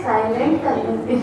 Silent कर देंगे।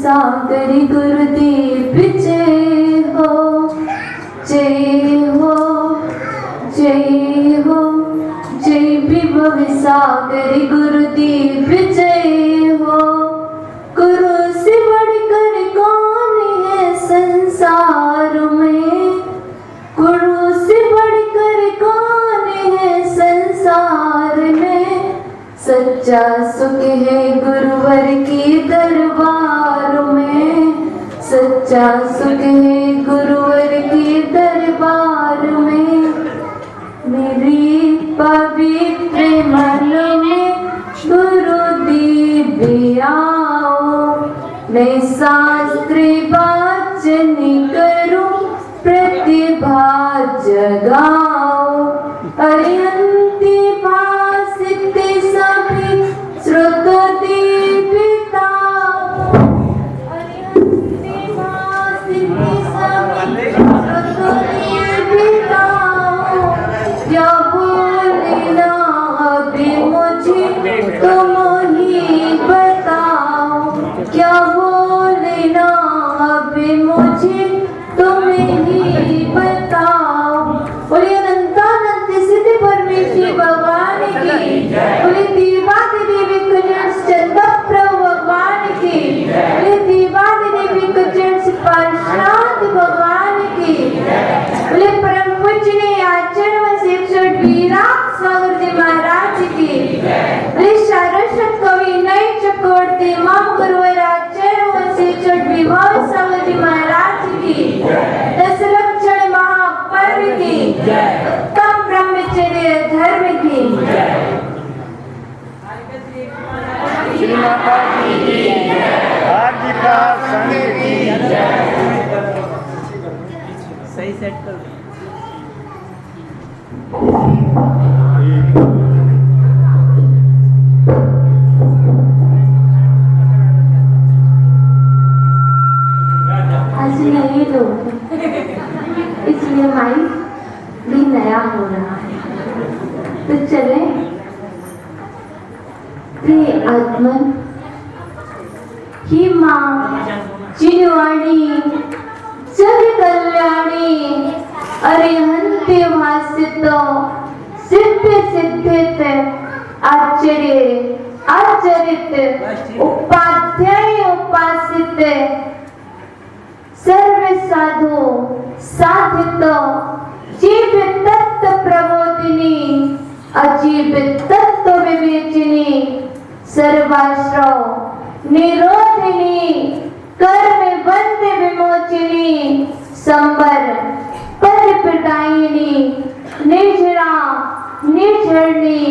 सागरी गुरुदेव जय हो, जय हो, जय हो, जय विभव सागरी गुरुदेव जय हो। गुरु से बढ़कर कौन है संसार में, गुरु से बढ़कर कौन है संसार में। सच्चा सुख है गुरुवर के दरबार में, सच्चा सुख है गुरुवर के दरबार में। मेरी पवित्र मन में गुरुदेव आओ, मैं शास्त्र वाचन करूं प्रतिभा जगाओ। अरिहंति भासित सभी श्रुत दीपिता, अरिहंति भासित सभी श्रुत दीपिता। क्या बोलना अभी मुझे तुम ही बताओ, क्या बोलना अभी मुझे तुम ही बताओ। बोलिए अनंतानंद सिद्धि परमेश्वरी भगवान की, बोलिए देवादिदेवी कुंजन चंदा प्रभु भगवान की, बोलिए देवादिदेवी कुंजन पार्षद भगवान की, बोलिए परम पूजनीय आचार्य व शिक्षक विराट सागर जी महाराज की, बोलिए सारस्वत कवि नई चक्रवर्ती माम गुरुवर आचार्य व शिक्षक विभव सागर जी महाराज की, दस लक्षण महापर्व की, उत्तम ब्रह्मचर्य धर्म की। श्री माता की आदि का संग की सही सेट कर। आज नए लोग इसलिए माइक भी नया हो रहा है, तो चले प्रिय आत्मन ही माँ चिन्वाणी जग कल्याणी अरिहंति भासित सिद्ध सिद्धित आश्चर्य आचरित उपाध्याय उपासित सर्व साधु साधित जीव तत्व प्रबोधिनी अजीव तत्व विवेचनी सर्वाश्रव निरोधिनी कर्म बंध विमोचनी संबर पद प्रदायिनी निर्जरा निर्झरणी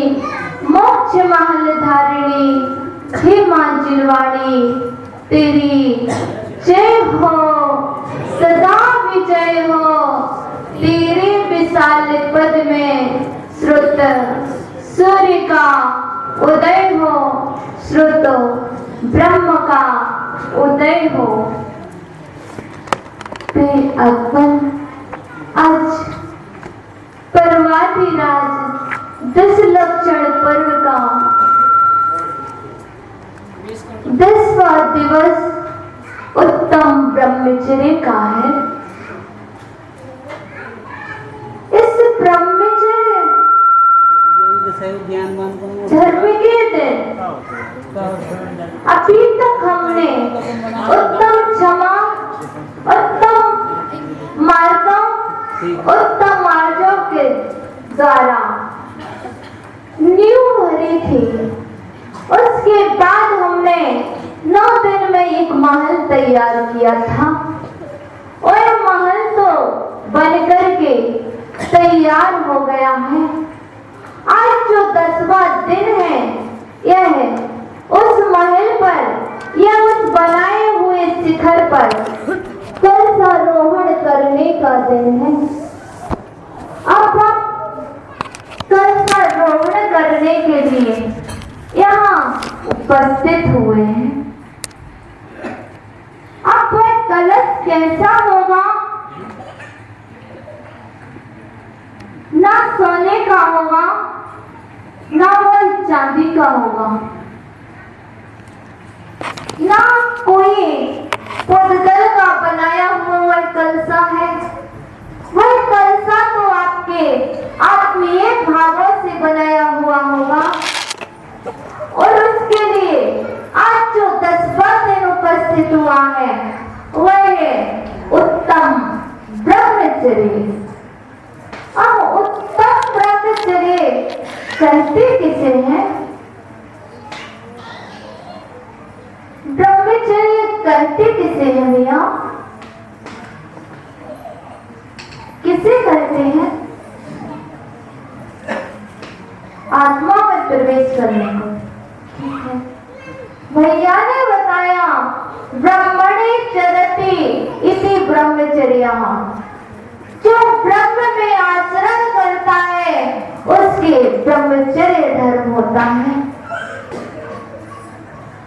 मोक्ष महल धारिणी हे मां जिलवाणी तेरी जय हो सदा विजय हो। तेरे विशाल पद में श्रुत सूर्य का उदय हो, श्रुतो ब्रह्म का उदय हो। फिर अपन आज पर्वाधिराज 10 लक्षण पर्व का 10वां दिवस उत्तम ब्रह्मचर्य का है। इस ब्रह्मचर्य धर्म के दिन अभी तक हमने उत्तम क्षमा, उत्तम मार्गों, उत्तम मार्गों के द्वारा नींव भरी थी। उसके बाद हमने 9 दिन में एक महल तैयार किया था और महल तो बनकर के तैयार हो गया है। आज जो 10वां दिन है, यह उस महल पर या उस बनाए हुए शिखर पर कलशारोहण करने का दिन है। अब हम कलशारोहण करने के लिए यहाँ उपस्थित हुए हैं। अब वह कलश कैसा होगा? ना सोने का होगा, ना वह चांदी का होगा, ना कोई पुद्गल का बनाया हुआ कलसा है। वह कलसा तो आपके आत्मीय भावों से बनाया हुआ होगा। और उसके लिए आज जो 10वां दिन उपस्थित हुआ है, वह है उत्तम ब्रह्मचर्य। अब उत्तम ब्रह्मचर्य कहते किसे हैं? ब्रह्मचर्य कहते किसे हैं भैया? किसे कहते हैं? आत्मा में प्रवेश करने को। ठीक है, भैया ने बताया ब्रह्मणे चरति इति ब्रह्मचर्यः। जो ब्रह्म में आचरण करता है उसके ब्रह्मचर्य धर्म होता है।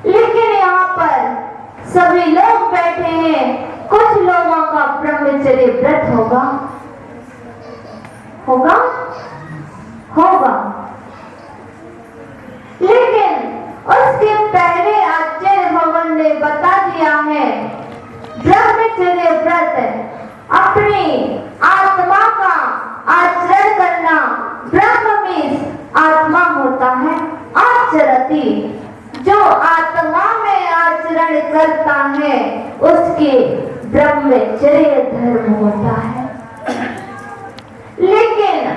लेकिन यहाँ पर सभी लोग बैठे हैं, कुछ लोगों का ब्रह्मचर्य व्रत होगा, होगा, होगा। लेकिन उसके पहले आचार्य भगवान ने बता दिया है, ब्रह्मचर्य व्रत अपनी आत्मा का आचरण करना। ब्रह्म में आत्मा होता है, आचरति। जो आत्मा में आचरण करता है उसके ब्रह्मचर्य धर्म होता है। लेकिन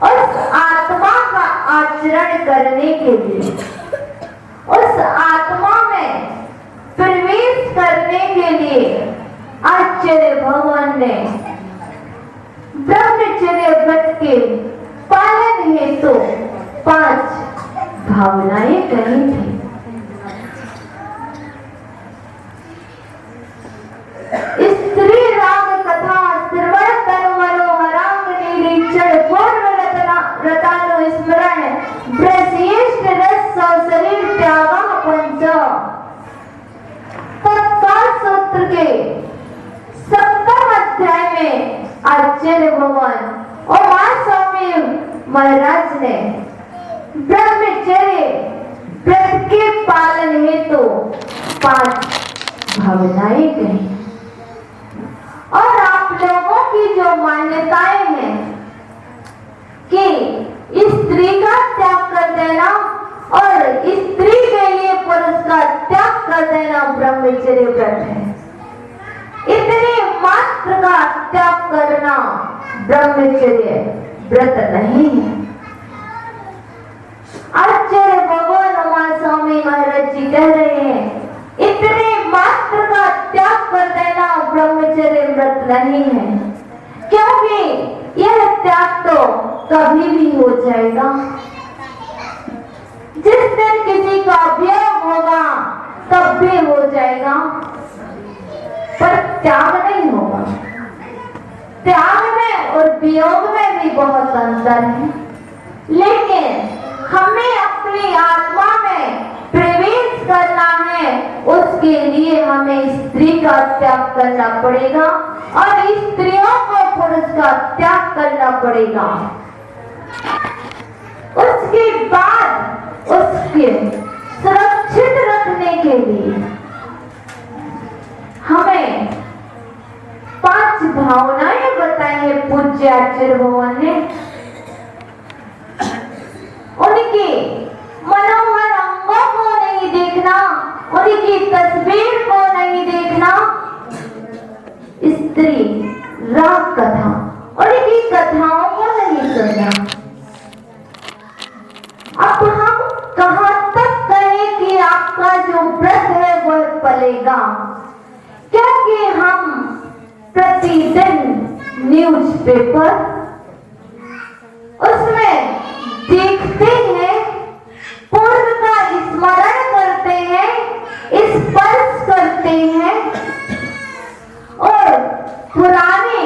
उस आत्मा का आचरण करने के लिए, उस आत्मा में प्रवेश करने के लिए आचार्य भगवान ने ब्रह्मचर्य व्रत के पालन हेतु 5 भावनाएं कही थी। स्त्री राग कथा श्रवण तनु मनोहरांग निरीक्षण पूर्ण रतानु स्मरण ब्रह्मेष्ठ रस शरीर त्याग पंच। तत्काल सूत्र के 7वें अध्याय में आचार्य भगवान और स्वामी महाराज ने ब्रह्मचर्य व्रत के पालन हेतु 5 भावनाएं कही। और आप लोगों की जो मान्यताएं हैं कि स्त्री का त्याग कर देना और स्त्री के लिए पुरुष का त्याग कर देना ब्रह्मचर्य व्रत है। इतने मात्र का त्याग करना ब्रह्मचर्य व्रत नहीं है। आचार्य भगवान स्वामी महाराज जी कह रहे हैं, इतने मात्र का त्याग कर देना ब्रह्मचर्य व्रत नहीं है, क्योंकि यह त्याग तो कभी भी हो जाएगा। जिस दिन किसी का वियोग होगा तब भी हो जाएगा, पर त्याग नहीं होगा। त्याग में और वियोग में भी बहुत अंतर है। लेकिन हमें अपनी आत्मा में प्रवेश करना है उसके लिए हमें स्त्री का त्याग करना पड़ेगा और स्त्रियों को पुरुष का त्याग करना पड़ेगा। उसके बाद उसके सुरक्षित रखने के लिए हमें 5 भावनाएं बताई है पूज्य आचार्य भगवान ने। उनके मनोहर अंगों को नहीं देखना, उनकी तस्वीर को नहीं देखना, स्त्री राग कथा उनकी कथाओं को नहीं सुनना। अब हम कहां तक कहें कि आपका जो व्रत है वह पलेगा, क्योंकि हम प्रतिदिन न्यूज़पेपर उसमें देखते हैं, पूर्व का स्मरण करते हैं, स्पर्श करते हैं और पुराने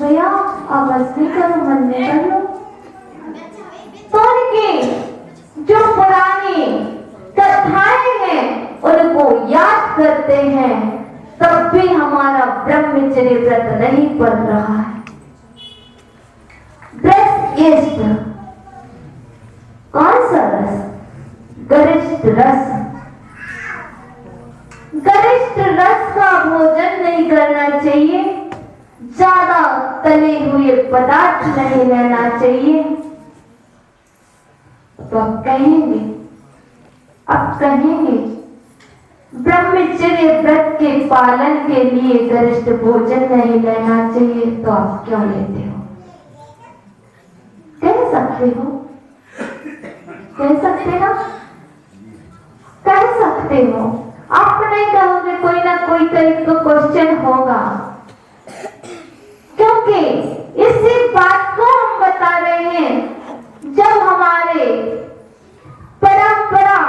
भैया आप मस्ती करो, मन में कर लो, तो उनके जो पुरानी कथाएं हैं उनको याद करते हैं, तब भी हमारा ब्रह्मचर्य व्रत नहीं पड़ रहा है। ब्रह्मचर्य कौन सा रस? गरिष्ठ रस। गरिष्ठ रस का भोजन नहीं करना चाहिए, ज्यादा तले हुए पदार्थ नहीं लेना चाहिए। तो अब कहेंगे ब्रह्मचर्य व्रत के पालन के लिए गरिष्ठ भोजन नहीं लेना चाहिए, तो आप क्यों लेते हो? कह सकते हो, कह सकते ना, कह सकते हो। आप नहीं कहोगे, कोई ना कोई टाइप का क्वेश्चन होगा, क्योंकि इसी बात को हम बता रहे हैं। जब हमारे परंपरा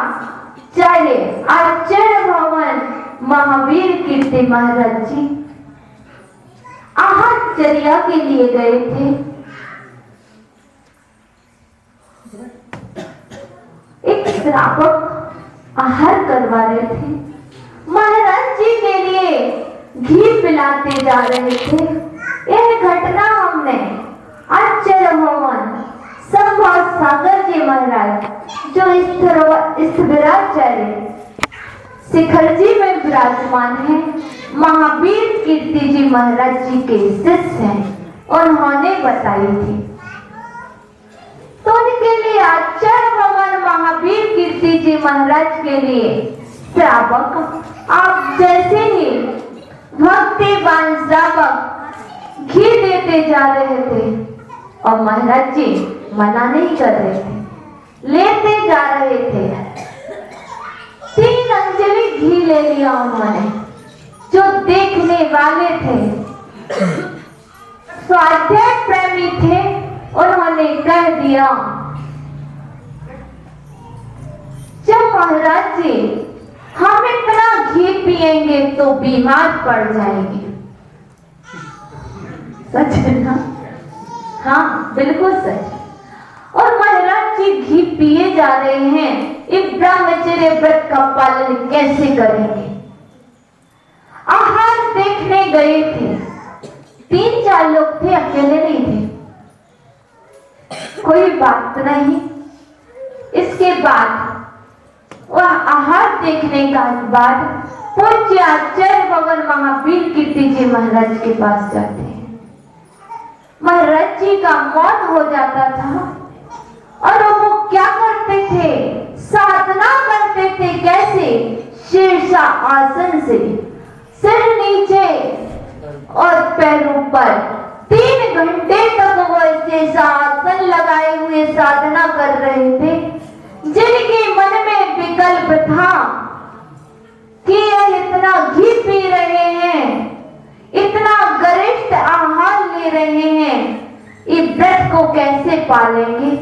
आचार्य भगवान महावीर कीर्ति महाराज जी आहारचर्या के लिए गए थे, एक श्रावक आहार करवा रहे थे, महाराज जी के लिए घी पिलाते जा रहे थे। यह घटना हमने आचार्य भगवान संभव सागर जी महाराज जो स्थिराचार्य शिखर जी में विराजमान है, महावीर कीर्ति जी महाराज जी के शिष्य हैं, उन्होंने बताई थी। तो उनके लिए आचार्य भगवान महावीर कीर्ति जी महाराज के लिए श्रावक आप जैसे ही भक्तिवान श्रावक घी देते जा रहे थे और महाराज जी मना नहीं कर रहे थे, लेते जा रहे थे। 3 अंजलि घी ले लिया उन्होंने। जो देखने वाले थे, स्वाध्याय प्रेमी थे, उन्होंने कह दिया, जब महाराज जी हम इतना घी पिएंगे तो बीमार पड़ जाएंगे। सच है ना? हाँ, बिल्कुल सच। और महाराज जी घी पिए जा रहे हैं, इस ब्रह्मचर्य व्रत का पालन कैसे करेंगे? आहार देखने गए थे, 3-4 लोग थे, अकेले नहीं थे। कोई बात नहीं। इसके बाद वह आहार देखने का बाद पूज्य आचार्य भगवान महावीर कीर्ति जी महाराज के पास जाते हैं। महाराज जी का मौत हो जाता था और वो क्या करते थे? साधना करते थे। कैसे? शीर्षा आसन से, सिर नीचे और पैर ऊपर, 3 घंटे तक वो ऐसे आसन लगाए हुए साधना कर रहे थे। जिनके मन में विकल्प था कि यह इतना घी पी रहे हैं, इतना गरिष्ठ आहार ले रहे हैं, इस व्रत को कैसे पालेंगे?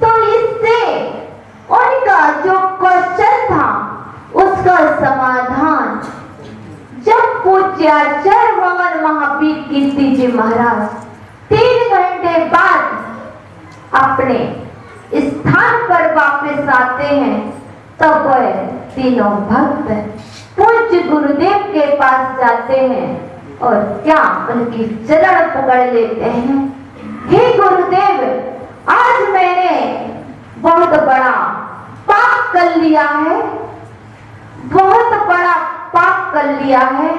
तो इससे उनका जो क्वेश्चन था उसका समाधान जब पूज्य आचार्य भगवान महावीर कीर्ति जी महाराज 3 घंटे बाद अपने स्थान पर वापस आते हैं तब वह तीनों भक्त पूज्य गुरुदेव के पास जाते हैं और क्या उनकी चरण पकड़ लेते हैं। हे गुरुदेव, आज मैंने बहुत बड़ा पाप कर लिया है, बहुत बड़ा पाप कर लिया है।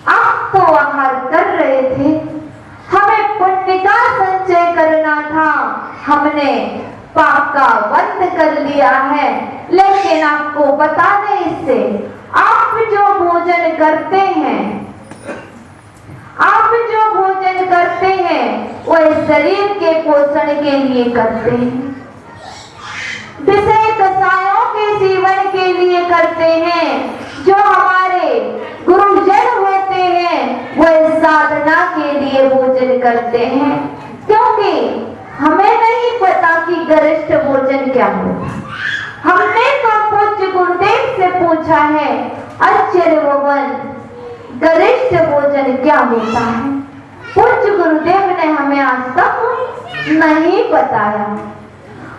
आप तो आहार कर रहे थे, हमें पुण्य का संचय करना था, हमने पाप का वध कर लिया है। लेकिन आपको बता दें इससे, आप जो भोजन करते हैं, आप जो भोजन करते हैं वह शरीर के पोषण के लिए करते हैं, विषय कषायों के सेवन के लिए करते हैं। जो हमारे गुरुजन होते हैं वह साधना के लिए भोजन करते हैं, क्योंकि हमें नहीं पता कि गरिष्ठ भोजन क्या होता है। हमने तो पूज्य गुरुदेव से पूछा है, आचार्य भवन गरिष्ठ भोजन क्या होता है? पूज्य गुरुदेव ने हमें आज तक नहीं बताया।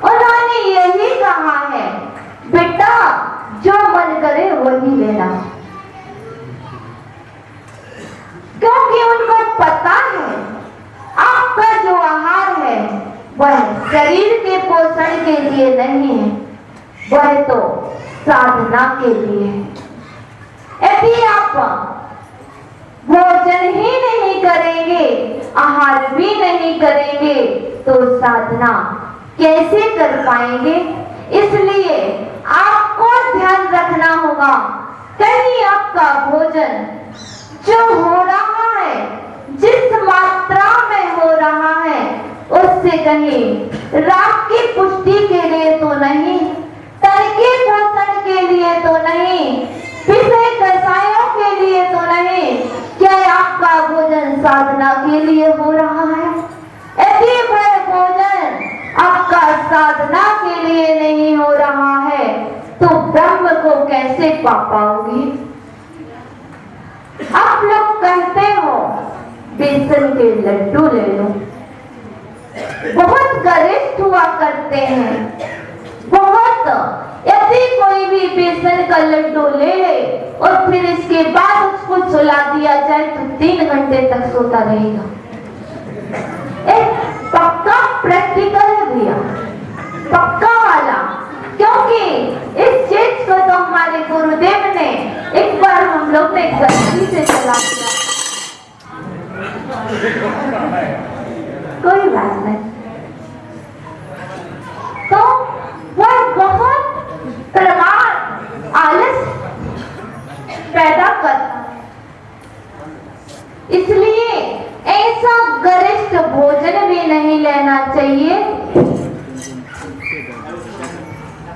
उन्होंने यही कहा है, बेटा जो मन करे वही लेना, क्योंकि उनको पता है आपका जो आहार है वह शरीर के पोषण के लिए नहीं है, वह तो साधना के लिए है। यदि आप भोजन ही नहीं करेंगे, आहार भी नहीं करेंगे, तो साधना कैसे कर पाएंगे? इसलिए आपको ध्यान रखना होगा, कहीं आपका भोजन जो हो रहा है, जिस मात्रा में हो रहा है, उससे कहीं राग की पुष्टि के लिए तो नहीं, तन के पोषण के लिए तो नहीं, विषय कषायों के लिए तो नहीं, क्या आपका भोजन साधना के लिए हो रहा है? यदि वह भोजन आपका साधना के लिए नहीं हो रहा है तो ब्रह्म को कैसे पा पाओगे? आप लोग कहते हो बेसन के लड्डू ले लो, बहुत गरिष्ठ हुआ करते हैं, बहुत। यदि कोई भी बेसन का लड्डू ले ले और फिर इसके बाद उसको सुला दिया जाए तो 3 घंटे तक सोता रहेगा। एक पक्का प्रैक्टिकल है भैया, पक्का वाला, क्योंकि इस चीज को तो हमारे गुरुदेव ने एक बार हम लोग ने गलती से चला दिया। कोई बात नहीं, तो वह बहुत प्रमाण आलस पैदा करता है। इसलिए ऐसा गरिष्ठ भोजन भी नहीं लेना चाहिए।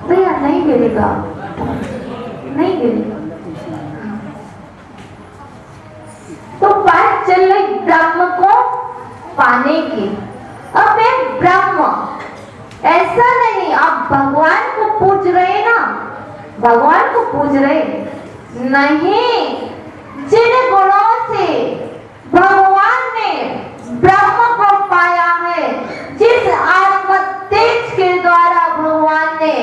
भैया नहीं गिरेगा, नहीं गिरेगा। तो बात चल रही ब्रह्म को पाने की। अब एक ब्रह्म ऐसा नहीं, आप भगवान को पूज रहे ना, भगवान को पूज रहे नहीं, जिन गुणों से भगवान ने ब्रह्म को पाया है, जिस आत्म तेज के द्वारा भगवान ने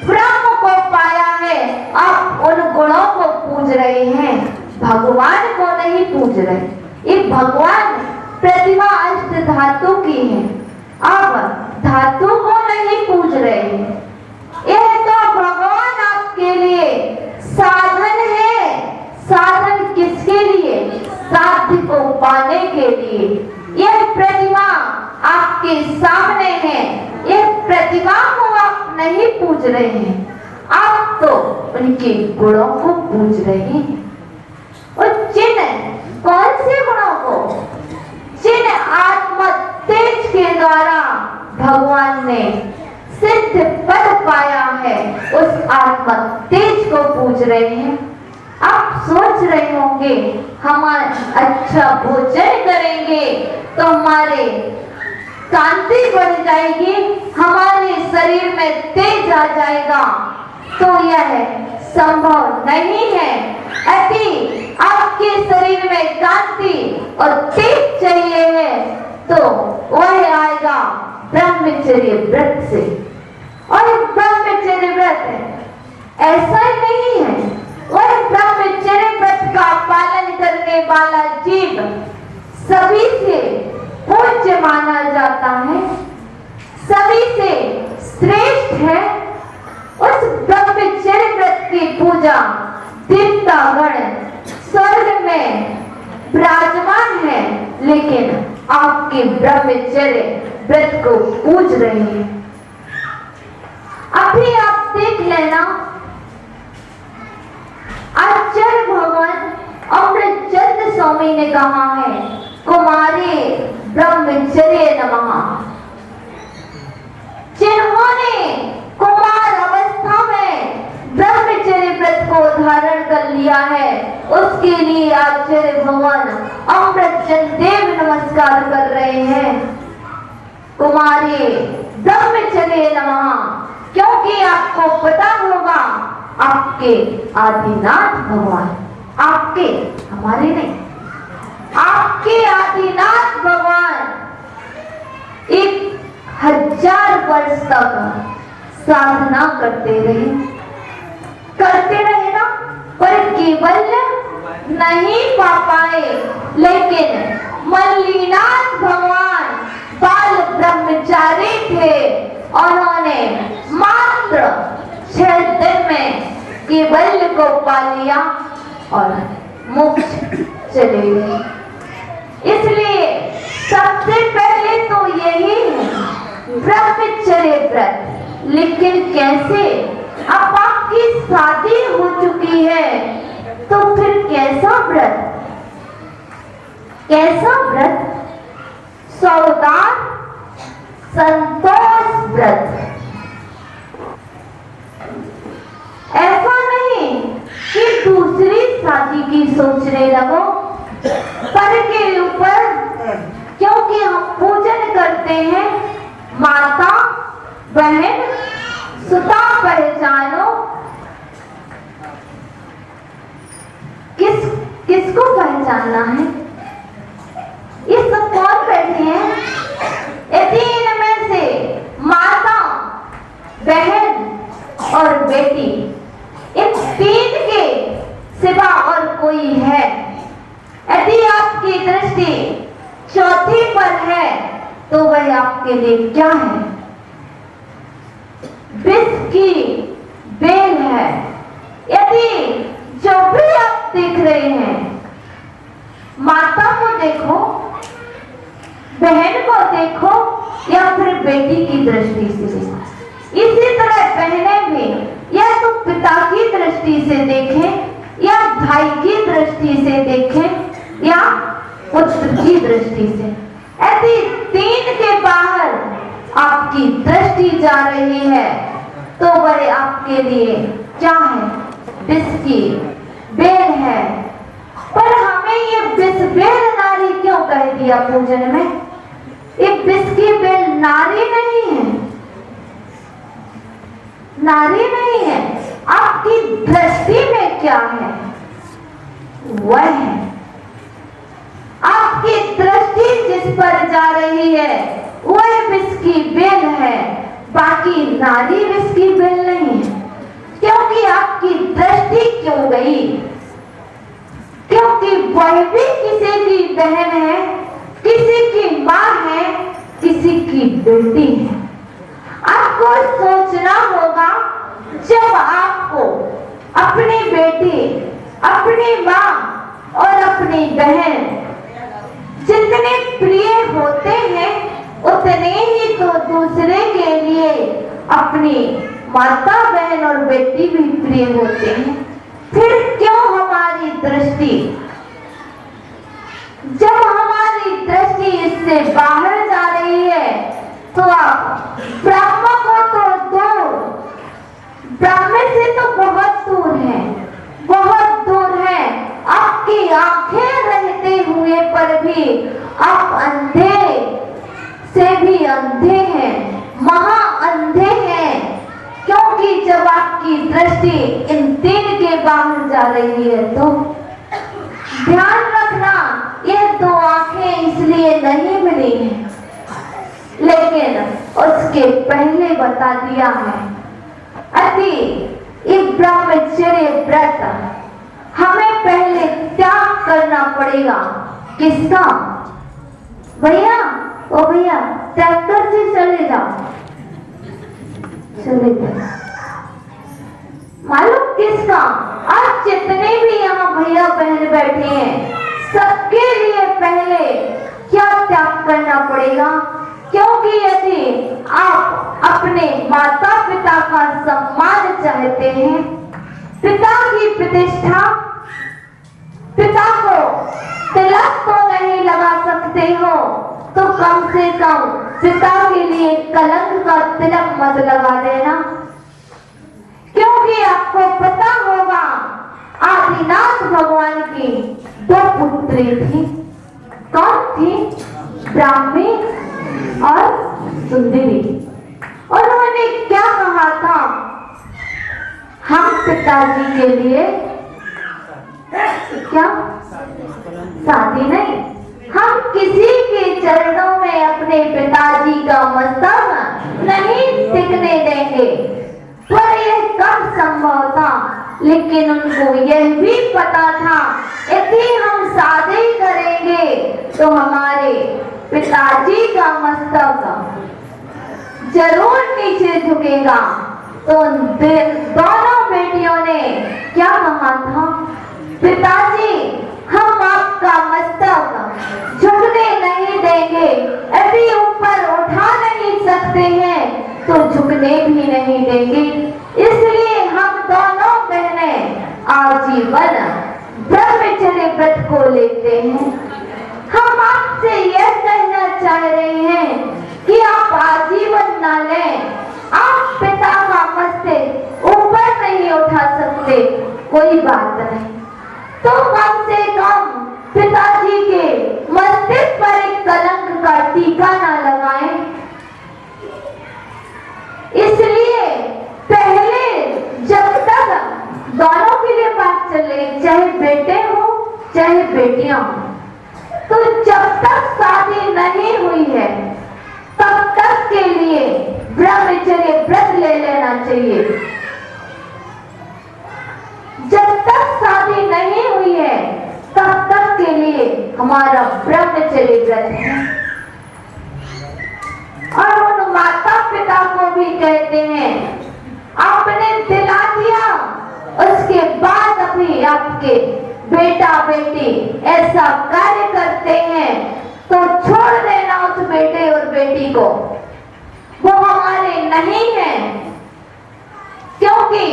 ब्रह्म को पाया है, आप उन गुणों को पूज रहे हैं, भगवान को नहीं पूज रहे। ये भगवान प्रतिमा अष्ट धातु की है, आप धातु को नहीं पूज रहे हैं। यह तो भगवान आपके लिए साधन है। साधन किसके लिए? साध्य को पाने के लिए। यह प्रतिमा आपके सामने है, यह प्रतिमा को आप नहीं पूज रहे हैं, आप तो उनके गुणों को पूज रहे हैं। और जिन कौन से गुणों को? जिन आत्म तेज के द्वारा भगवान ने सिद्ध पद पाया है, उस आत्म तेज को पूज रहे हैं। आप सोच रहे होंगे हम अच्छा भोजन करेंगे तो हमारे कांति बढ़ जाएगी, हमारे शरीर में तेज आ जाएगा, तो यह संभव नहीं है। यदि आपके शरीर में कांति और तेज चाहिए है तो वह आएगा ब्रह्मचर्य व्रत से। और ब्रह्मचर्य व्रत ऐसा ही नहीं है, और ब्रह्मचर्य व्रत का पालन करने वाला जीव सभी से पूज्य माना जाता है, सभी से श्रेष्ठ है। उस ब्रह्मचर्य व्रत की पूजा देवतागण स्वर्ग में विराजमान है, लेकिन आपके ब्रह्मचर्य व्रत को पूज रहे हैं। अभी आप देख लेना, आचार्य भगवान अमृतचंद्र स्वामी ने कहा है, कुमारी ब्रह्मचर्य नमः। जिन्होंने कुमार अवस्था में ब्रह्मचर्य व्रत को धारण कर लिया है, उसके लिए आचार्य भगवान अमृतचंद्र देव नमस्कार कर रहे हैं, कुमारी ब्रह्मचर्य नमः। क्योंकि आपको पता होगा, आपके आदिनाथ भगवान, आपके, हमारे नहीं, आपके आदिनाथ भगवान 1000 वर्ष तक साधना करते रहे ना, पर केवल नहीं पा पाए। लेकिन मल्लीनाथ भगवान बाल ब्रह्मचारी थे, उन्होंने मात्र 6 दिन में केवल को पा लिया और मोक्ष चले गए। इसलिए सबसे पहले तो यही है ब्रह्मचर्य व्रत। लेकिन कैसे? अब आपकी शादी हो चुकी है, तो फिर कैसा व्रत? कैसा व्रत? सौदान संतोष व्रत। ऐसा नहीं कि दूसरी शादी की सोचने लगो, पर के ऊपर, क्योंकि हम पूजन करते हैं माता बहन सुता पहचानो। किसको पहचानना है? ये सब कौन बैठे हैं? यदि इनमें से माता बहन और बेटी, इन 3 के सिवा और कोई है, यदि आपकी दृष्टि चौथी पर है, तो वह आपके लिए क्या है? विष की बेल है। यदि जो भी आप देख रहे हैं, माता को देखो, बहन को देखो, या फिर बेटी की दृष्टि से देखो। इसी तरह बहनें भी या तो पिता की दृष्टि से देखें, या भाई की दृष्टि से देखें, या पुत्र की दृष्टि से। यदि 3 के बाहर आपकी दृष्टि जा रही है, तो वह आपके लिए क्या है? विष की बेल है। पर हमें ये विष बेल नारी क्यों कह दिया पूजन में? ये विष की बेल नारी नहीं है, नारी नहीं है। आपकी दृष्टि में क्या है? वह है। आपकी दृष्टि जिस पर जा रही है, वह विष की बेल है, बाकी नारी विष की बेल नहीं है। क्योंकि आपकी दृष्टि क्यों गई? क्योंकि वह भी किसी की बहन है, किसी की माँ है, किसी की बेटी है। आपको सोचना होगा, जब आपको अपनी बेटी, अपनी माँ और अपनी बहन जितने प्रिय होते हैं, उतने ही तो दूसरे के लिए अपनी माता बहन और बेटी भी प्रिय होते हैं। फिर क्यों हमारी दृष्टि, जब हमारी दृष्टि इससे बाहर जा रही है, तो आप ब्रह्म को तो दूर, ब्रह्म से तो बहुत दूर है, बहुत दूर है। आपकी आंखें रहते हुए पर भी आप अंधे से भी अंधे हैं, महा अंधे हैं। क्योंकि जब आपकी दृष्टि इन 3 के बाहर जा रही है, तो ध्यान रखना, ये 2 आंखें इसलिए नहीं मिली हैं, लेकिन बता दिया है। अति ये ब्रह्मचर्य व्रत हमें पहले त्याग करना पड़ेगा। किसका? भैया, ओ भैया, ट्रैक्टर से चले जाओ, चले जाओ। मालूम किसका? आज जितने भी यहाँ भैया बहन बैठे हैं, सबके लिए पहले क्या त्याग करना पड़ेगा? क्योंकि यदि आप अपने माता पिता का सम्मान चाहते हैं, पिता की प्रतिष्ठा, पिता को तिलक तो नहीं लगा सकते हो, तो कम से कम पिता के लिए कलंक का तिलक मत लगा देना। क्योंकि आपको पता होगा आदिनाथ भगवान की 2 पुत्री थी। कौन थी? ब्राह्मी और सुंदरी। उन्होंने क्या कहा था? हम पिताजी के लिए क्या शादी नहीं, हम किसी के चरणों में अपने पिताजी का मस्तक नहीं टिकने देंगे। पर यह कब संभव था? लेकिन उनको यह भी पता था यदि हम शादी करेंगे तो हमारे पिताजी का मस्तक जरूर नीचे झुकेगा। तो दोनों बेटियों ने क्या कहा था? पिताजी, हम आपका मस्तक झुकने नहीं देंगे, यदि ऊपर उठा नहीं सकते हैं तो झुकने भी नहीं देंगे। इसलिए हम दोनों बहनें आजीवन ब्रह्मचर्य व्रत को लेते हैं। हम आपसे यह कहना चाह रहे हैं कि आप आजीवन ना लें। आप पिता का मस्तक ऊपर नहीं उठा सकते, कोई बात नहीं, तो कम से कम पिताजी के मस्तक पर एक कलंक का टीका ना लगाएं। इसलिए पहले जब तक दोनों के लिए बात चले, चाहे बेटे हो चाहे बेटियां हो, तो जब तक शादी नहीं हुई है तब तक के लिए ब्रह्मचर्य व्रत ले लेना चाहिए। जब तक शादी नहीं हुई है तब तक के लिए हमारा ब्रह्मचर्य व्रत है। और उन माता पिता को भी कहते हैं, आपने दिला दिया, उसके बाद अभी आपके बेटा बेटी ऐसा कार्य करते हैं तो छोड़ देना उस बेटे और बेटी को, वो हमारे नहीं है। क्योंकि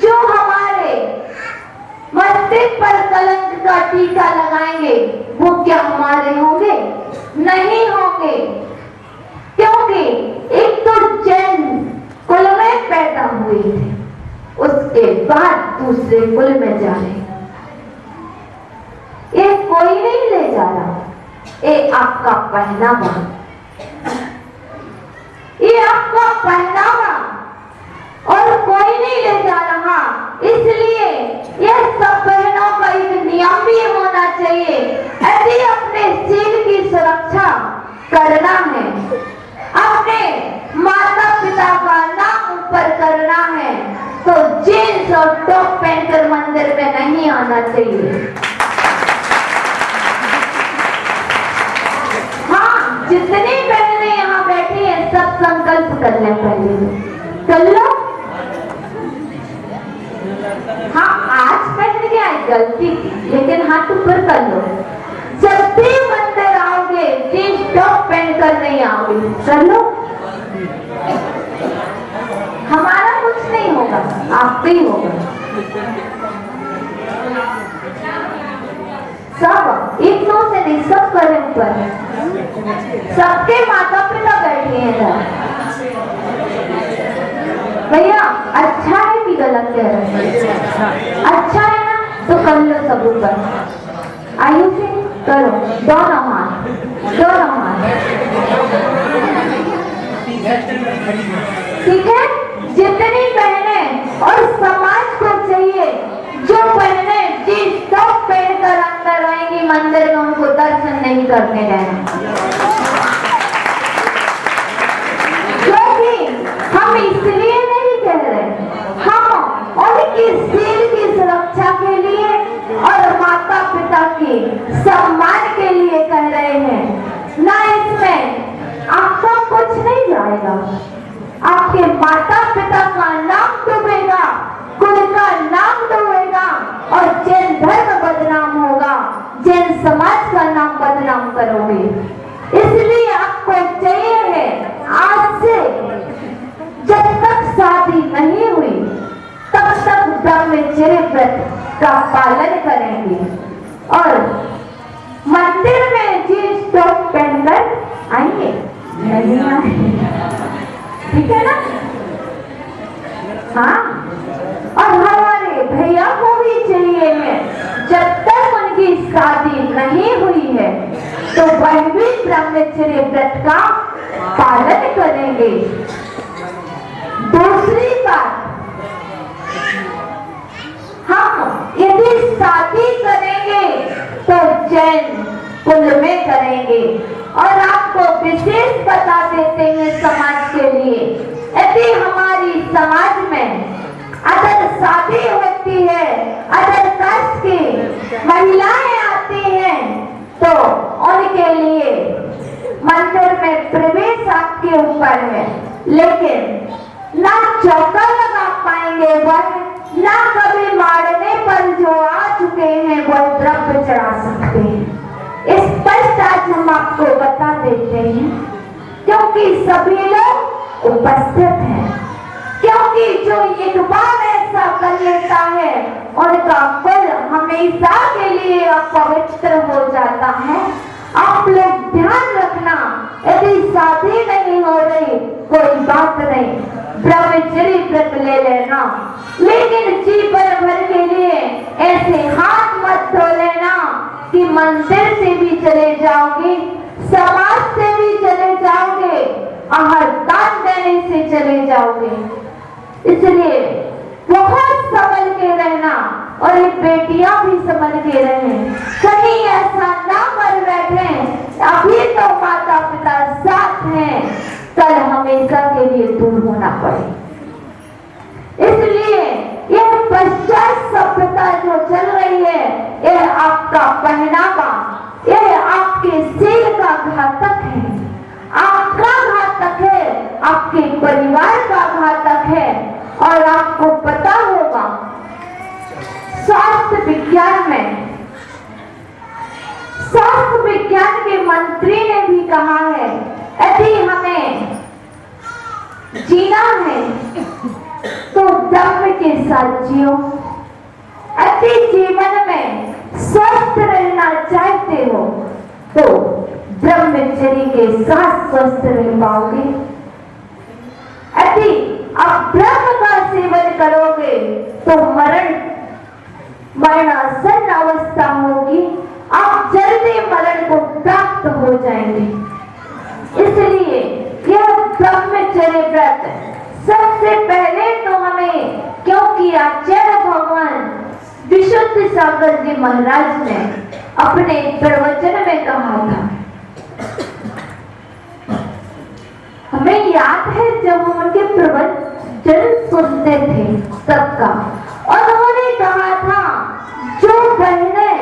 जो हमारे मस्तक पर कलंक का टीका लगाएंगे वो क्या हमारे होंगे? नहीं होंगे। क्योंकि एक तो जैन कुल में पैदा हुए थे, उसके बाद दूसरे कुल में जा रहे। ये कोई नहीं ले जा रहा, ये आपका पहनावा, ये आपका पहनावा, और कोई नहीं ले जा रहा। इसलिए यह सब बहनों का एक नियम भी होना चाहिए। यदि अपने सील की सुरक्षा करना है, अपने माता पिता का नाम ऊपर करना है, तो जींस और टॉप पहनकर मंदिर में नहीं आना चाहिए। हाँ, जितनी बहनें यहाँ बैठी हैं सब संकल्प कर लें, पहले कर लो। हाँ, आज पहन के आई, गलती थी, लेकिन हाथ ऊपर कर लो। जब भी मंदिर आओगे जींस टॉप पहन कर नहीं आओगे, कर लो। हमारा कुछ नहीं होगा, आपका ही होगा। सब एक दो से नहीं, सब करें ऊपर। सबके माता पिता बैठे हैं इधर। भैया, अच्छा है कि गलत कह रहे हैं? अच्छा है ना, तो कर लो सब ऊपर। आयु से करो, दोनों हाथ, दोनों हाथ, ठीक है। जितनी बहनें और समाज को चाहिए, जो बहनें जींस टॉप पहनकर अंदर आएंगी मंदिर में, उनको दर्शन नहीं करने देना। क्योंकि हम सम्मान के लिए कह रहे हैं, ना इसमें आपका कुछ नहीं जाएगा। आपके माता पिता का नाम डूबेगा, कुल का नाम डूबेगा और जैन धर्म बदनाम होगा, जैन समाज का नाम बदनाम करोगे। इसलिए आपको चाहिए है आज से जब तक शादी नहीं हुई तब तक ब्रह्मचर्य व्रत का पालन करेंगे और मंदिर में जींस टॉप पहनकर आएंगे, नहीं आएंगे, ठीक है ना? हाँ, और हमारे भैया को भी चाहिए है जब तक उनकी शादी नहीं हुई है तो वह भी ब्रह्मचर्य व्रत का पालन करेंगे। दूसरी बात, हम यदि शादी करेंगे तो जैन कुल में करेंगे। और आपको विशेष बता देते हैं समाज के लिए, यदि हमारी समाज में अगर शादी होती है, अगर कास्ट की महिलाएं आती हैं तो उनके लिए मंदिर में प्रवेश आपके ऊपर है, लेकिन ना चौका लगा पाएंगे वह, ना कभी मारने पर जो आ चुके हैं वह द्रव्य चढ़ा सकते हैं। स्पष्ट आज हम आपको बता देते हैं क्योंकि सभी लोग उपस्थित हैं, क्योंकि जो एक बार ऐसा कर लेता है उनका कुल हमेशा के लिए अपवित्र हो जाता है। आप लोग ध्यान रखना, यदि शादी नहीं हो रही कोई बात नहीं, ब्रह्मचर्य व्रत ले लेना, लेकिन जीवन भर के लिए ऐसे हाथ मत धो लेना कि मंदिर से भी चले जाओगे, समाज से भी चले जाओगे, आहार दान देने से चले जाओगे। इसलिए बहुत संभल के रहना और ये बेटियां भी संभल के रहें, कहीं ऐसा ना कर बैठे अभी तो माता पिता साथ हैं, कल हमेशा के लिए दूर होना पड़े। इसलिए यह पश्चात सभ्यता जो चल रही है, यह आपका पहनावा, यह आपके सील का घातक है, आपका घातक है, आपके परिवार का घातक है। और आपको पता होगा स्वास्थ्य विज्ञान में, स्वास्थ्य विज्ञान के मंत्री ने भी कहा है यदि हमें जीना है तो धर्म के साथ जियो। यदि जीवन में स्वस्थ रहना चाहते हो तो ब्रह्मचर्य के साथ स्वस्थ रह पाओगे। यदि आप ब्रह्म का सेवन करोगे तो मरणासन अवस्था होगी, आप जल्दी मरण को प्राप्त हो जाएंगे। इसलिए यह ब्रह्मचर्य व्रत सबसे पहले तो हमें, क्योंकि आचार्य भगवान विशुद्ध सागर जी महाराज ने अपने प्रवचन में कहा था, हमें याद है जब हम उनके प्रवचन सुनते थे सबका, और उन्होंने कहा था जो बहनें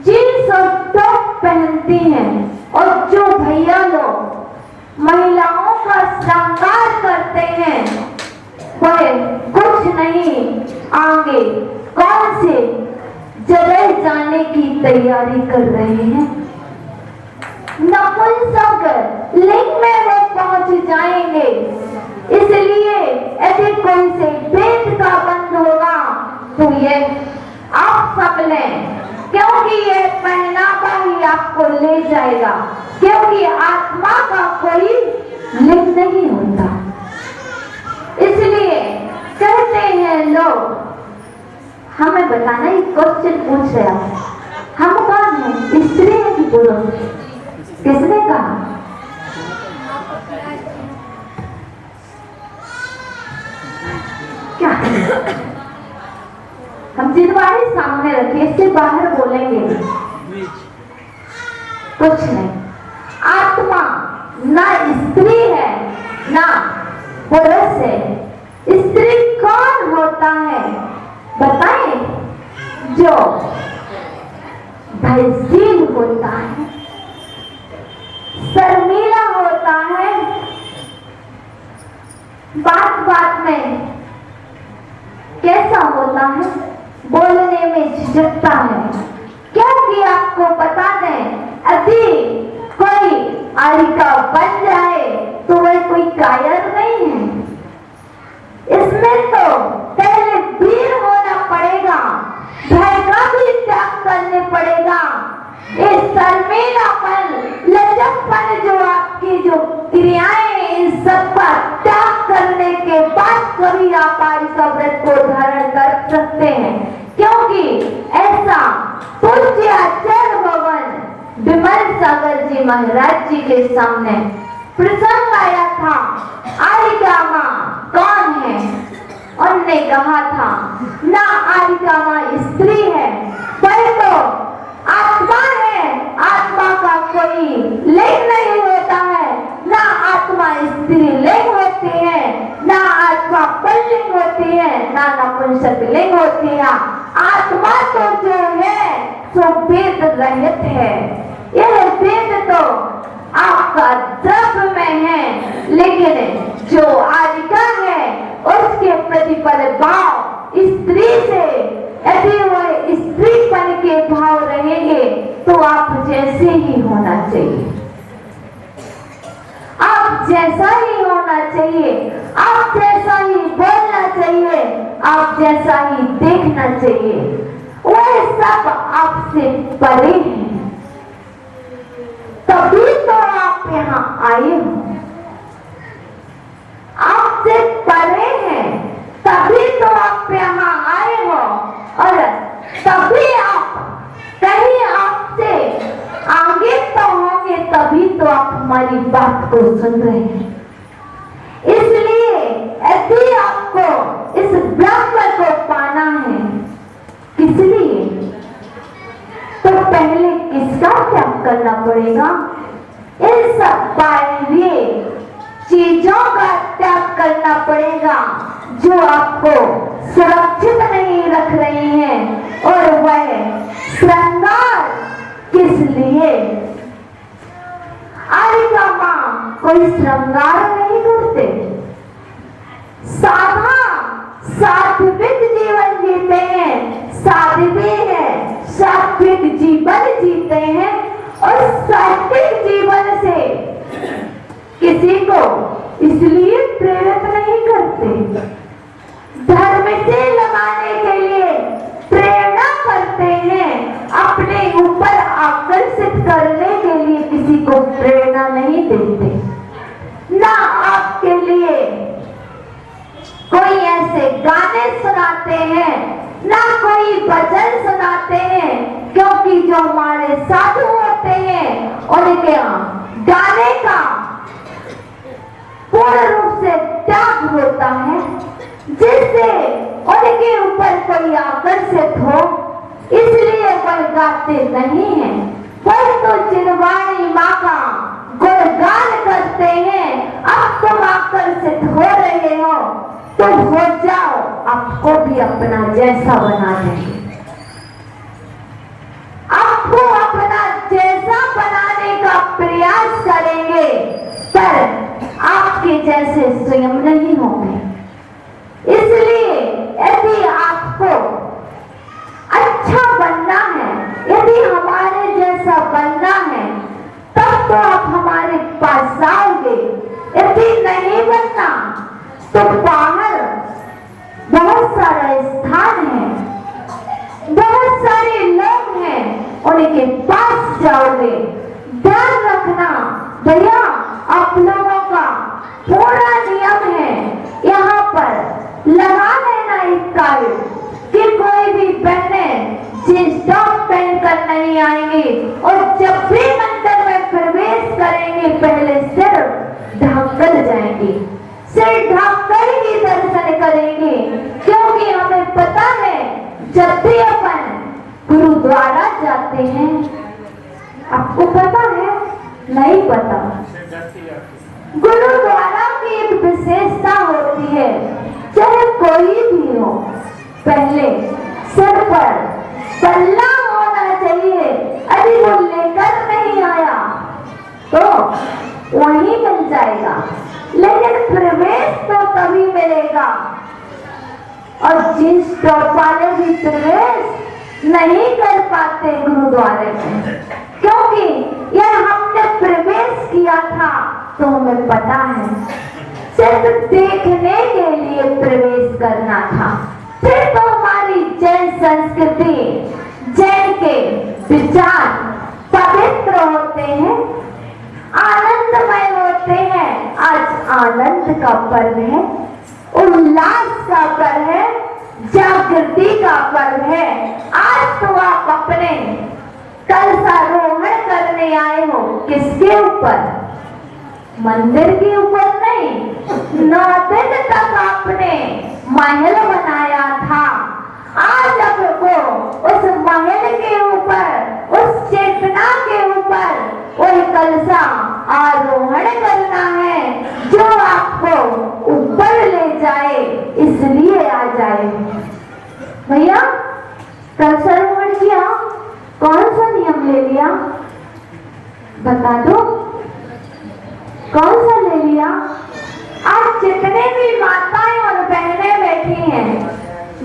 जींस और टॉप पहनती हैं और जो भैया लोग महिलाओं का श्रृंगार करते हैं वह कुछ नहीं आगे कौन से जगह जाने की तैयारी कर रहे हैं। नपुंसक लिंग में वो पहुंच जाएंगे। इसलिए यदि कोई से पेट का बंद होगा तो ये आप सब लें, क्योंकि ये पहनावा ही आपको ले जाएगा, क्योंकि आत्मा का कोई लिंग नहीं होता। इसलिए कहते हैं लोग, हमें बताना ही क्वेश्चन पूछ रहे हैं, हम कौन है, स्त्री है कि पुरुष? किसने कहा? क्या हम जितवाड़ी सामने रखे, इससे बाहर बोलेंगे कुछ नहीं। आत्मा ना स्त्री है ना पुरुष है। स्त्री कौन होता है बताएं? तहसील होता है, शर्मीला होता है, बात बात में कैसा होता है, बोलने में झिझकता है। क्योंकि आपको बता दें, यदि कोई आलिका बन जाए तो वह कोई कायर नहीं है। इसमें तो पहले वीर होना पड़ेगा, भय का भी त्याग करने पड़ेगा। इस शर्मीलापन, लज्जापन, जो आपकी जो क्रियाएं, इन सब का त्याग करने के बाद कभी आप आलिका व्रत को धारण कर सकते हैं। क्योंकि ऐसा पूज्य आचार्य भगवान विमल सागर जी महाराज जी के सामने प्रसंग आया था। आलिका माँ कौन है? उनने कहा था, ना आलिका माँ स्त्री है, वह तो आत्मा है। आत्मा का कोई लिंग नहीं होता है, ना आत्मा स्त्री लिंग होती है, ना आत्मा पुल्लिंग होती है, ना नपुंसक लिंग होती है। आत्मा तो जो है सो वेद रहित है। यह वेद तो आपका द्रव्य में है, लेकिन जो आलिका है उसके प्रतिपल भाव स्त्री से, यदि वह स्त्रीपन के भाव रहेंगे तो आप जैसे ही होना चाहिए, आप जैसा ही होना चाहिए, आप जैसा ही बोलना चाहिए, आप जैसा ही देखना चाहिए। वह सब आपसे परे हैं, तभी तो आप यहाँ आए हो। आपसे परे हैं, तभी तो आप यहाँ आए हो, और तभी आप कहीं आपसे आगे तो होंगे, तभी तो आप हमारी बात को सुन रहे हैं। इसलिए यदि आपको इस ब्रह्म को पाना है, किस लिए? तो पहले किसका त्याग करना पड़ेगा? इन सब बाह्य चीजों का त्याग करना पड़ेगा जो आपको सुरक्षित नहीं रख रही हैं। और वह श्रृंगार किस लिए? आलिका माँ कोई श्रृंगार नहीं करते, सात्विक जीवन जीते हैं, साध्वी है, सात्विक जीवन जीते हैं। और सात्विक जीवन से किसी को इसलिए प्रेरित नहीं करते, धर्म से लगाने के लिए प्रेरणा करते हैं, अपने ऊपर आकर्षित करने के लिए किसी को प्रेरणा नहीं देते। ना आपके लिए कोई ऐसे गाने सुनाते हैं, ना कोई भजन सुनाते हैं, क्योंकि जो हमारे साधु होते हैं उनके यहाँ गाने का पूर्ण रूप से त्याग होता है, जिससे उनके ऊपर कोई आकर्षित हो, इसलिए वह गाते नहीं है। वह तो जिनवाणी माँ का गुणगान करते हैं। अब तुम आकर्षित हो रहे हो तो हो जाओ, आपको भी अपना जैसा बना देंगे, आपको अपना जैसा बनाने का प्रयास करेंगे, पर आपके जैसे स्वयं नहीं होंगे। इसलिए यदि आपको अच्छा बनना है, यदि हमारे जैसा बनना है, तब तो आप हमारे पास आओगे। यदि नहीं बनना तो बाहर बहुत सारा स्थान है, बहुत सारे लोग हैं, उनके पास जाओगे। ध्यान रखना भैया, आप लोगों का पूरा नियम है यहाँ पर लगा लेना एक कार्ड कि कोई भी बहने जींस टॉप पहन कर नहीं आएंगी, और जब भी मंदिर में प्रवेश करेंगे पहले सिर ढककर जाएंगी, सिर ढककर ही दर्शन करेंगे। क्योंकि हमें पता है जब भी अपन गुरुद्वारा जाते हैं, आपको पता है? नहीं पता। गुरुद्वारा की एक विशेषता होती है, चाहे कोई भी हो, पहले सिर पर पल्ला होना चाहिए, प्रवेश नहीं कर पाते गुरुद्वारे में, क्योंकि यह हमने प्रवेश किया था तो हमें पता है सिर्फ देखने के लिए प्रवेश करना था। फिर तो हमारी जैन संस्कृति, जैन के विचार पवित्र होते हैं, आनंदमय होते हैं। आज आनंद का पर्व है, उल्लास का पर्व है, जागृति का पर्व है। आज तो आप अपने कलशारोहण करने आए हो, किसके ऊपर? मंदिर के ऊपर नहीं। 9 दिन तक आपने महल बनाया था, आज आपको उस महल के ऊपर, उस चेतना के ऊपर वही कलशा आरोहण करना है जो आपको ऊपर ले जाए, इसलिए आ जाए। भैया कलशारोहण किया, कौन सा नियम ले लिया बता दो, कौन सा ले लिया? आज जितने भी माताएं और बहनें बैठी हैं,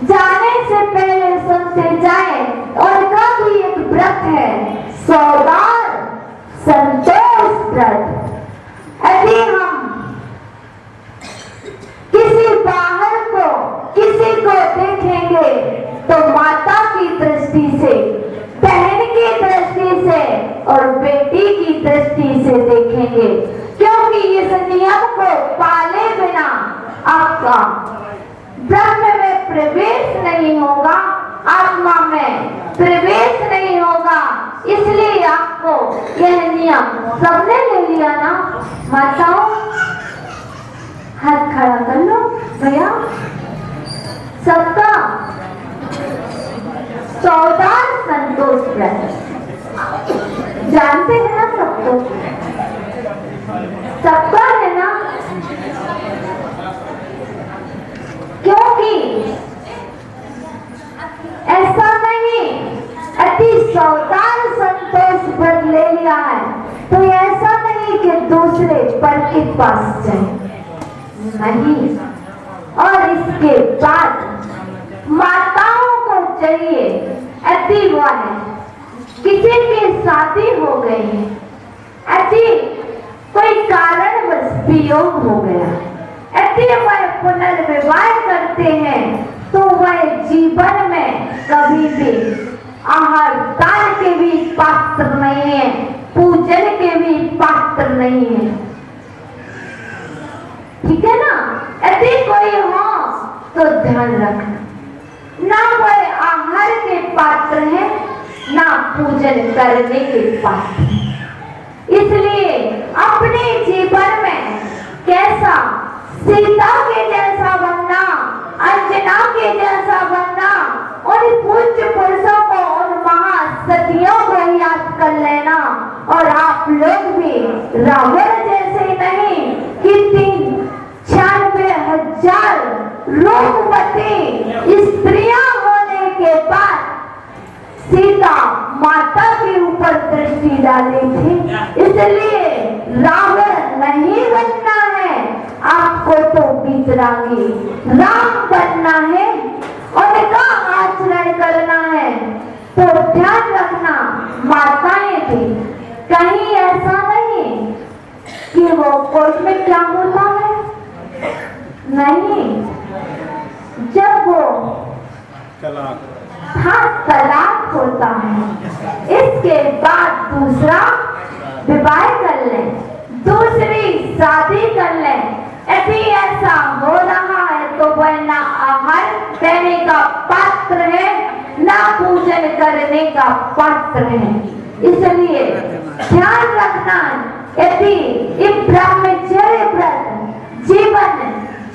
जाने से पहले सुनते जाए, उनका भी एक व्रत है, सौदार संतोष व्रत। यदि हम किसी बाहर को, किसी को देखेंगे तो माता की दृष्टि से, बहन की दृष्टि से और बेटी की दृष्टि से देखेंगे, क्योंकि इस नियम को पाले बिना आपका ब्रह्म में प्रवेश नहीं होगा, आत्मा में प्रवेश नहीं होगा। इसलिए आपको यह नियम सबने ले लिया ना। माताओं हाथ खड़ा कर लो भैया। सबका सौदार संतोष व्रत जानते हैं ना, सबको सबका है ना, क्योंकि ऐसा नहीं अति सौदार संतोष व्रत ले लिया है तो ऐसा नहीं कि दूसरे पर के पास जाए, नहीं। और इसके बाद माताओं को चाहिए, अति हुआ है, किसी की शादी हो गई है, अति कोई कारणवश वियोग हो गया, यदि वह पुनर्विवाह करते हैं तो वह जीवन में कभी भी आहार दान के भी पात्र नहीं है, पूजन के भी पात्र नहीं है, ठीक है ना। यदि कोई हो तो ध्यान रखना, ना वह आहार के पात्र है, ना पूजन करने के पात्र। इसलिए अपने जीवन में कैसा सीता के जैसा बनना, अंजना के जैसा बनना, उन पूज्य पुरुषों को, उन महासतियों को याद कर लेना। और आप लोग भी रावण जैसे नहीं कि 96,000 रूपवती स्त्रियां होने के बाद सीता माता के ऊपर दृष्टि डाली थी, इसलिए रावण नहीं बनना है, आपको तो वितरागी राम बनना है, उनका आचरण करना है। तो ध्यान रखना माताएं भी, कहीं ऐसा नहीं कि वो कोर्ट में क्या होता है, नहीं, जब वो तलाक होता है, इसके बाद दूसरा विवाह कर ले, दूसरी शादी कर ले, यदि ऐसा हो रहा है तो वह ना आहार देने का पात्र है, ना पूजन करने का पात्र है। इसलिए ध्यान रखना, यदि ये ब्रह्मचर्य व्रत जीवन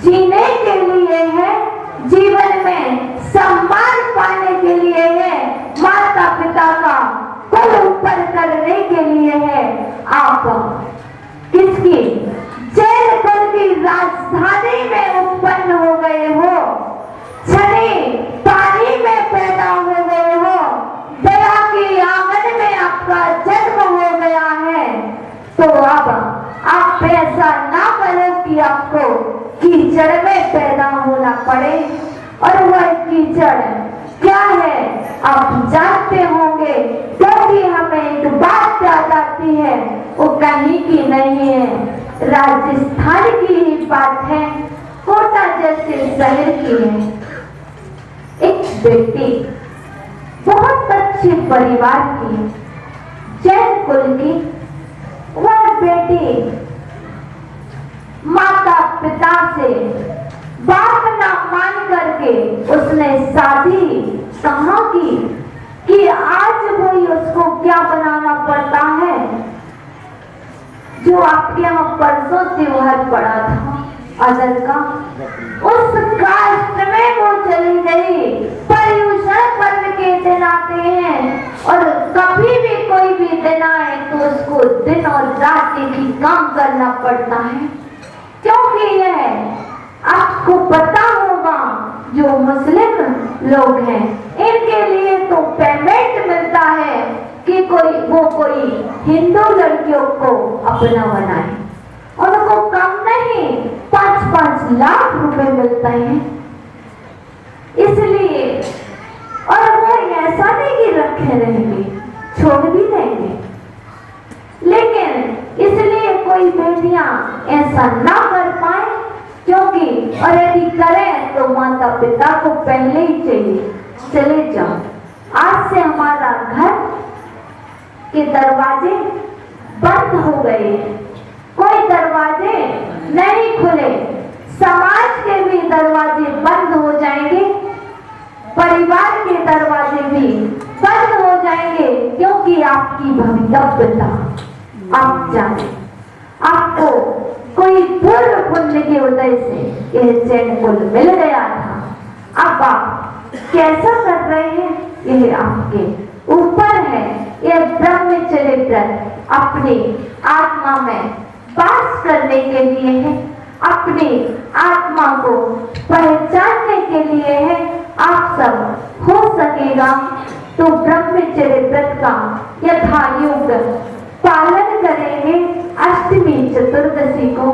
जीने के लिए है, जीवन में सम्मान पाने के लिए है, माता पिता का कुल ऊपर करने के लिए है। आप किसकी जैन कुल की राजधानी में उत्पन्न हो गए हो, छने पानी में पैदा हो गए हो, दया के आंगन में आपका जन्म हो गया है, तो अब आप ऐसा ना करो कि आपको कीचड़ में पैदा होना पड़े और वह कीचड़ क्या है आप जानते होंगे, क्योंकि हमें एक बात याद आती है, वो कहीं की नहीं है, राजस्थान की ही बात है, कोटा जैसे शहर की है। एक बेटी बहुत अच्छे परिवार की, जैन कुल की, वह बेटी माता पिता से बात ना मान करके उसने शादी कहाँ की कि आज वही उसको क्या बनाना पड़ता है, जो आपके यहाँ परसों त्योहार पड़ा था अदर का, उस कास्ट में वो चली गई। पर्यूषण पर्व के दिन आते हैं और कभी भी कोई भी दिन आए तो उसको दिन और रात एक ही काम करना पड़ता है, क्योंकि यह आपको पता होगा जो मुस्लिम लोग हैं इनके लिए तो पेमेंट मिलता है कि कोई हिंदू लड़कियों को अपना बनाए, उनको कम नहीं 5-5 लाख रुपए मिलते हैं। इसलिए और वो ऐसा नहीं कि रखे रहेंगे, छोड़ भी देंगे, लेकिन इसलिए कोई बेटियां ऐसा ना कर पाए, क्योंकि और यदि करें तो माता पिता को पहले ही चाहिए चले जाओ, आज से हमारा घर के दरवाजे बंद हो गए, कोई दरवाजे नहीं खुले, समाज के भी दरवाजे बंद हो जाएंगे, परिवार के दरवाजे भी बंद हो जाएंगे, क्योंकि आपकी भवितव्यता आप जाने, आपको कोई पूर्व पुण्य के उदय से यह जैन कुल मिल गया था। अब आप कैसा कर रहे हैं यह आपके ऊपर है। यह ब्रह्मचर्य व्रत अपनी आत्मा में वास करने के लिए है, अपनी आत्मा को पहचानने के लिए है। आप सब हो सकेगा तो ब्रह्मचर्य व्रत का यथायोग पालन करेंगे। अष्टमी चतुर्दशी को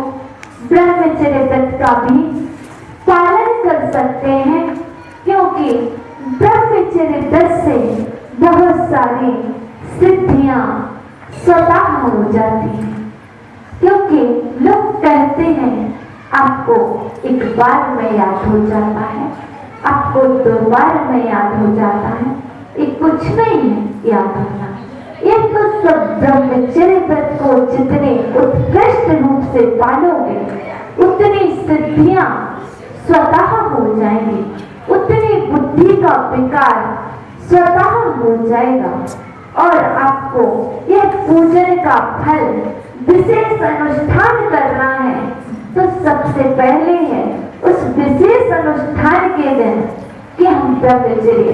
ब्रह्मचर्य व्रत का भी पालन कर सकते हैं, क्योंकि ब्रह्मचर्य व्रत से बहुत सारी सिद्धियां स्वतः हो जाती हैं, क्योंकि लोग कहते हैं आपको एक बार में याद हो जाता है, आपको 2 बार में याद हो जाता है, ये कुछ नहीं है याद होना। ये तो सब ब्रह्मचर्य व्रत को जितने उत्कृष्ट रूप से पालोगे उतनी सिद्धियां स्वतः हो जाएंगी, उतनी बुद्धि का विकास स्वतः हो जाएगा, और आपको यह पूजन का फल विशेष अनुष्ठान करना है। तो सबसे पहले है उस विशेष अनुष्ठान के दिन कि हम ब्रह्मचर्य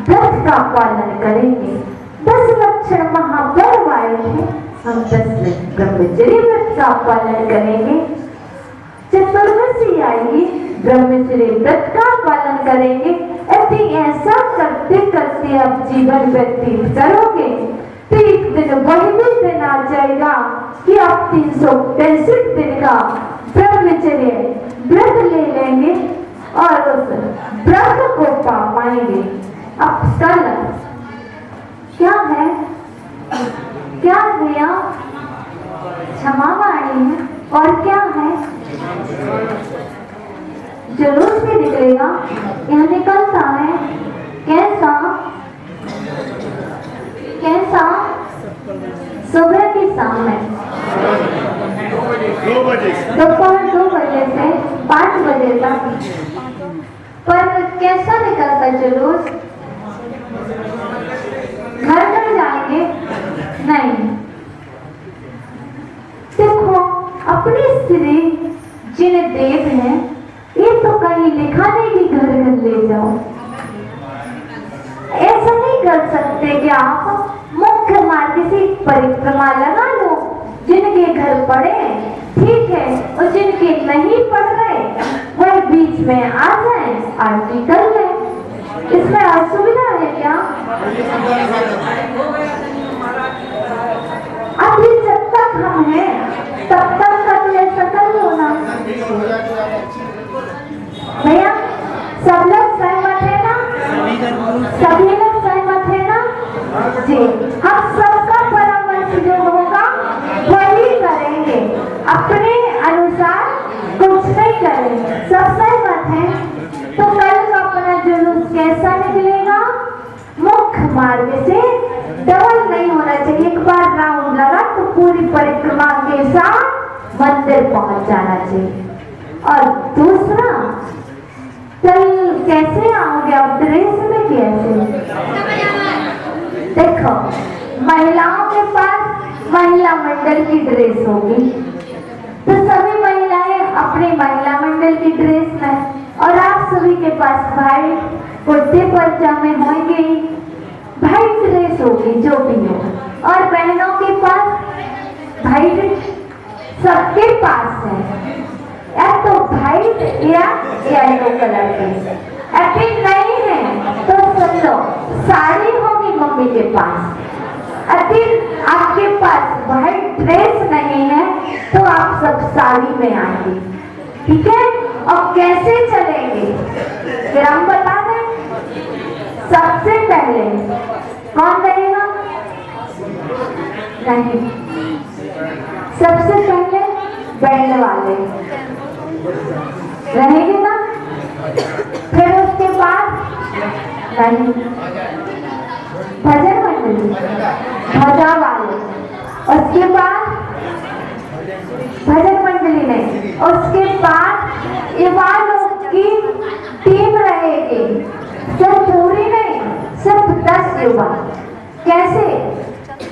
व्रत का पालन करेंगे। 10 लक्षण महापर्व आए हैं, हम 10 ब्रह्मचर्य व्रत का पालन करेंगे। चतुर्दशी आएगी, ब्रह्मचर्य व्रत का पालन करेंगे। यदि ऐसा करते करते आप जीवन व्यतीत करोगे तो एक दिन वही भी दिन आ जाएगा कि आप 365 दिन का ब्रह्मचर्य व्रत ले लेंगे और उस व्रत को पा पाएंगे। अब कल क्या है, क्या भैया क्षमावाणी है, और क्या है जुलूस भी निकलेगा, यहाँ निकलता है। कैसा कैसा सुबह की शाम में 2 बजे दोपहर 2 बजे से 5 बजे तक। पर कैसा निकलता जुलूस? घर घर जाएंगे? नहीं, देखो अपनी स्त्री जिन देव हैं ये तो कहीं लिखा नहीं कि घर घर ले जाओ। ऐसा नहीं कर सकते कि आप मुख्य मार्ग से परिक्रमा लगा लो, जिनके घर पड़े ठीक है, और जिनके नहीं पड़ रहे वह बीच में आ जाए, आरती कर ले। इसमें असुविधा है क्या? अभी जब तक हम हैं तब तक कर ले, सकल होना भैया, सब लोग सहमत है ना? हम सबका परामर्श जो होगा वही करेंगे, अपने अनुसार कुछ नहीं करेंगे। सब सही बात है। तो कल का अपना जुलूस कैसा निकलेगा? मुख्य मार्ग से डबल नहीं होना चाहिए। एक बार राउंड लगा तो पूरी परिक्रमा के साथ मंदिर पहुंच जाना चाहिए। और दूसरा, कल कैसे आओगे आप? ड्रेस में कैसे? देखो, महिलाओं के पास महिला मंडल की ड्रेस होगी, तो सभी महिलाएं अपनी महिला मंडल की ड्रेस में, और आप सभी के पास भाई कुर्ते पजामे होंगे, भाई ड्रेस होगी जो भी हो। और बहनों के पास भाई सबके पास है, या तो व्हाइट या येलो कलर के। अभी नहीं है तो सुन लो, साड़ी होगी मम्मी के पास। अभी आपके पास व्हाइट ड्रेस नहीं है तो आप सब साड़ी में आएंगे, ठीक है? और कैसे चलेंगे फिर हम बता दें। सबसे पहले कौन रहेगा? नहीं, सबसे पहले बैंड वाले रहेंगे ना। फिर उसके बाद नहीं, भजन मंडली, ध्वजा वाले। उसके बाद भजन मंडली नहीं, उसके बाद युवा लोग की टीम रहेगी। सिर्फ पूरी नहीं, सिर्फ 10 युवा। कैसे?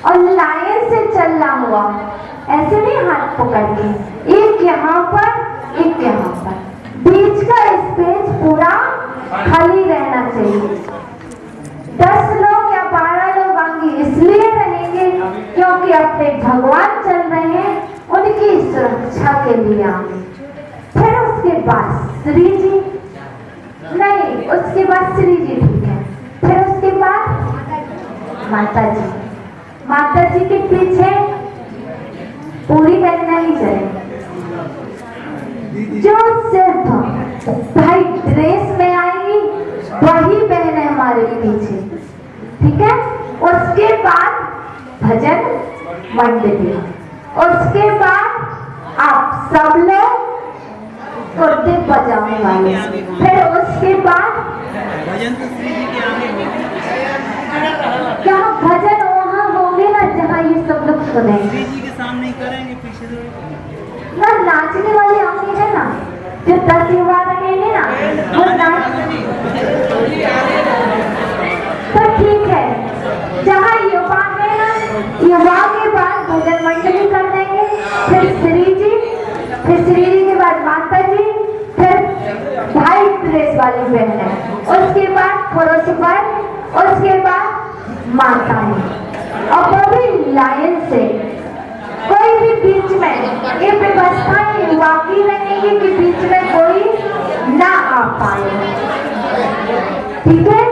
और लाइन से चलना हुआ, ऐसे नहीं हाथ पकड़ के, एक यहाँ पर एक यहाँ पर, बीच का स्पेस पूरा खाली रहना चाहिए। 10 लोग या 12 लोग आगे इसलिए रहेंगे क्योंकि अपने भगवान चल रहे हैं, उनकी सुरक्षा के लिए आगे। फिर उसके बाद श्री जी नहीं, उसके बाद श्री जी, ठीक है। फिर उसके बाद माता जी, माता जी के पीछे पूरी बहना ही चले, जो सिर्फ भाई ड्रेस में आएंगी वही बहन हमारे पीछे, ठीक है? उसके बाद भजन मंडली, उसके बाद आप सब लोग कुर्ते पजामे वाले, फिर उसके बाद भजन तो श्री जी के आगे होगा। क्या भजन वहाँ होंगे ना जहाँ ये सब लोग सुनेंगे। श्री जी के सामने ही करेंगे, पीछे ना नाचने वाले आगे है ना, जो 10 युवा रहेंगे ना, वो नाच। तो ठीक है, जहाँ युवा है ना, युवा के बाद भजन मंडली कर देंगे, फिर श्री जी, फिर श्री जी के बाद माता जी, फिर भाई ड्रेस वाली बहन है, उसके बाद पुरुष पर, उसके बाद माता है। और वो भी लाइन से, कोई भी बीच में, ये व्यवस्थाएं वाकई रहेंगी कि बीच में कोई ना आ पाए, ठीक है?